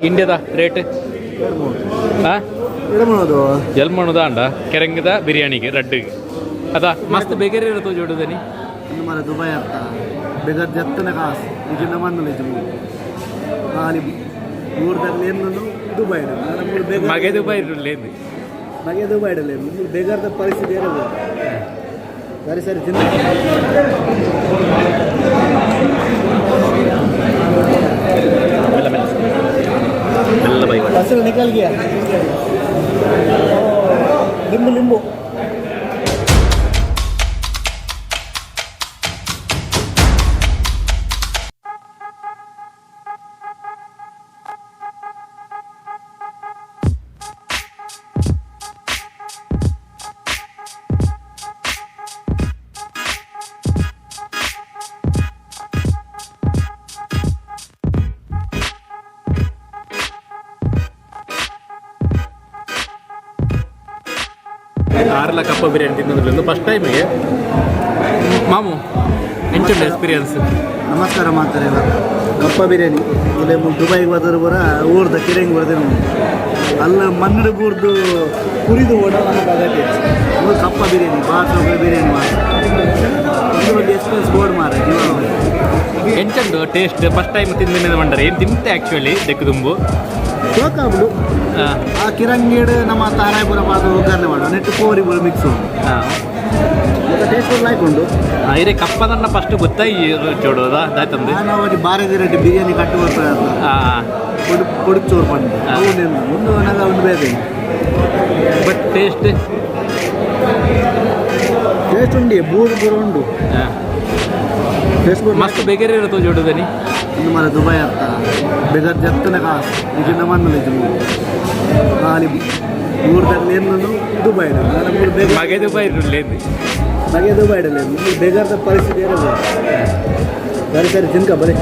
ಇಂಡಿಯಾದ ರೇಟ್ ಎಲ್ಮಣದ ಕೆರಂಗದ ಬಿರಿಯಾನಿಗೆ ರಡ್ಡಿಗೆ ಅದ ಮಸ್ತ್ ಬೇಗರೆ ಇರತ್ತೋ ಜೋಡದನಿ మన దుబాయ్ అత్త బెగర్ చెప్తున్న కాసు ఇచ్చిన మందులు ఖాళీ మూడు దగ్గర ಏನು ದುಬೈ ಮಗೆ ದುಬೈ లేదు ಮಗೆ ದುಬೈ లేదు బెగర్ పరిస్థితి ఏదో సరే సరే తిన్న మెల్ల బై అసలు నికల్ గయా లింబు లింబు ಆರ್ಲ ಕಪ್ಪ ಬಿರಿಯಾನಿ ತಿನ್ನೋದ್ರಿಂದ ಫಸ್ಟ್ ಟೈಮಿಗೆ ಮಾಮು ಎಂಚುಂಡು ಎಕ್ಸ್ಪೀರಿಯನ್ಸ್ ನಮಸ್ಕಾರ ಮಾಡ್ತಾರೆ ಕಪ್ಪ ಬಿರಿಯಾನಿ ಇಲ್ಲಿ ದುಬೈಗೆ ಹೋದ್ರೆ ಬರ ಊರ್ದ ಕಿರಂಗಿ ಬರ್ದೇನು ಅಲ್ಲ ಮನ್ನಡ ಬೂರ್ದು ಕುರಿದು ಓಡಾಡೋಕ್ಕಾಗತ್ತೆ ಕಪ್ಪ ಬಿರಿಯಾನಿ ಬಾತ್ ಬಿರಿಯಾನಿ ಮಾಡಿ ಎಕ್ಸ್ಪೀರಿಯನ್ಸ್ ಬೋರ್ಡ್ ಮಾರ ಎಂಚುಂಡು ಟೇಸ್ಟ್ ಫಸ್ಟ್ ಟೈಮ್ ತಿಂದಿನ ಮಂಡರೆ ಏನು ತಿಂತೆ ಆ್ಯಕ್ಚುಲಿ ತೆಕ್ಕು ತುಂಬು ಚೋಕಾಬ್ಲು ಆ ಕಿರಂಗೀಡು ನಮ್ಮ ತಾರಾಯಪುರ ಪಾದ ಒಗ್ಗರಣೆ ಮಾಡುವ ನೆಟ್ಟು ಕೋರಿ ಮಿಕ್ಸು ಮತ್ತೆ ಟೇಸ್ಟ್ ಹಾಕೊಂಡು ಇರೇ ಕಪ್ಪದನ್ನ ಫಸ್ಟ್ ಗೊತ್ತಾಯಿ ಚೋಡೋದ ದಾಯ್ತಂದು ನಾವು ಬಾರದಿ ರೆಡ್ಡಿ ಬಿರಿಯಾನಿ ಕಟ್ಟು ಬರ್ತಾರೆ ಕೊಡುಕು ಚೋರು ಬಂದು ಅವನಿಂದ ಒಂದು ನನಗೆ ಒಂದು ಬೇರೆ ಬಟ್ ಟೇಸ್ಟ್ ಉಂಡಿ ಬೂರು ಬೂರು ಉಂಡು ಟೇಸ್ಟ್ ಮಸ್ತ್ ಬೇಗರೆ ಇರತ್ತೋ ಜೋಡದನಿ ಇನ್ನು మన దుబాయ్ అత్త బెగర్ చెప్తున్న కాసు ఇచ్చిన మందులు ఖాళీ మూడు దగ్గర ಏನು దుబాయ్ ಮಗೆ ದುಬೈ లేదు ಮಗೆ దుబాయ్ లేదు బెగర్ పరిస్థితి ఏదో సరే సరే తినక బరే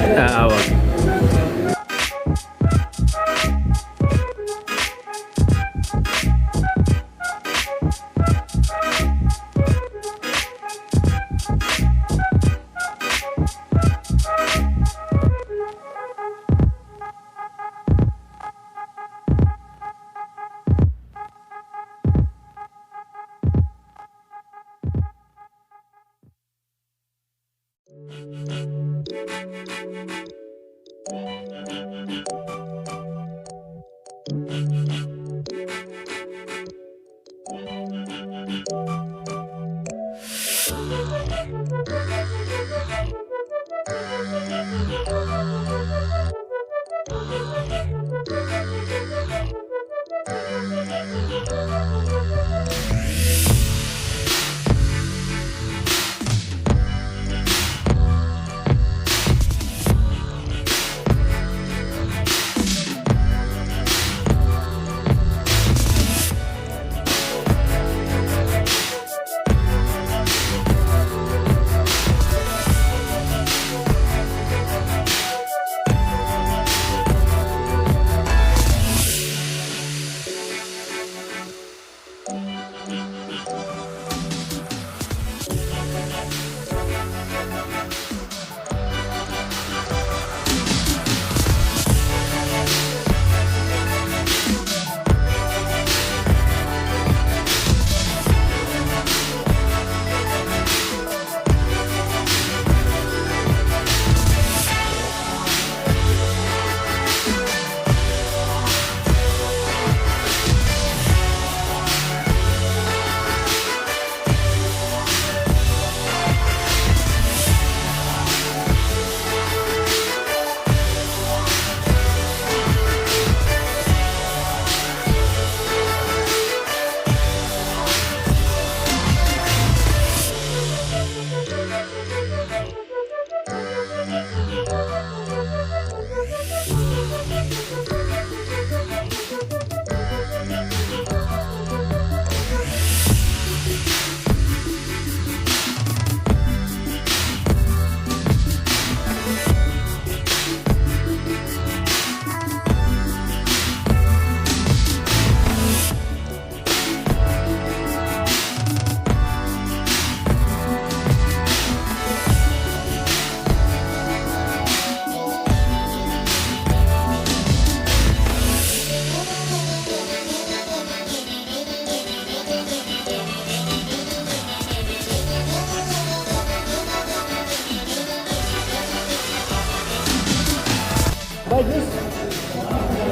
भाई जूस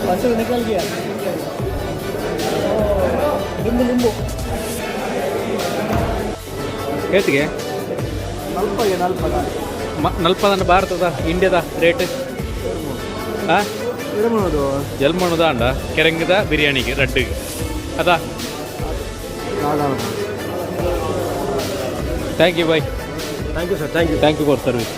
फसल निकल गया नींबू नींबू ಏತಿಗೆ ನಲ್ಪದ ಭಾರತದ ಇಂಡಿಯಾದ ರೇಟ್ ಹಾಂ ಇಡಬಹುದು ಜಲ್ಮಣ್ಣದ ಅಂಡ ಕೆರಂಗದ ಬಿರಿಯಾನಿಗೆ ರಡ್ಡಿಗೆ ಅದಾ thank you boy thank you sir thank you thank you for service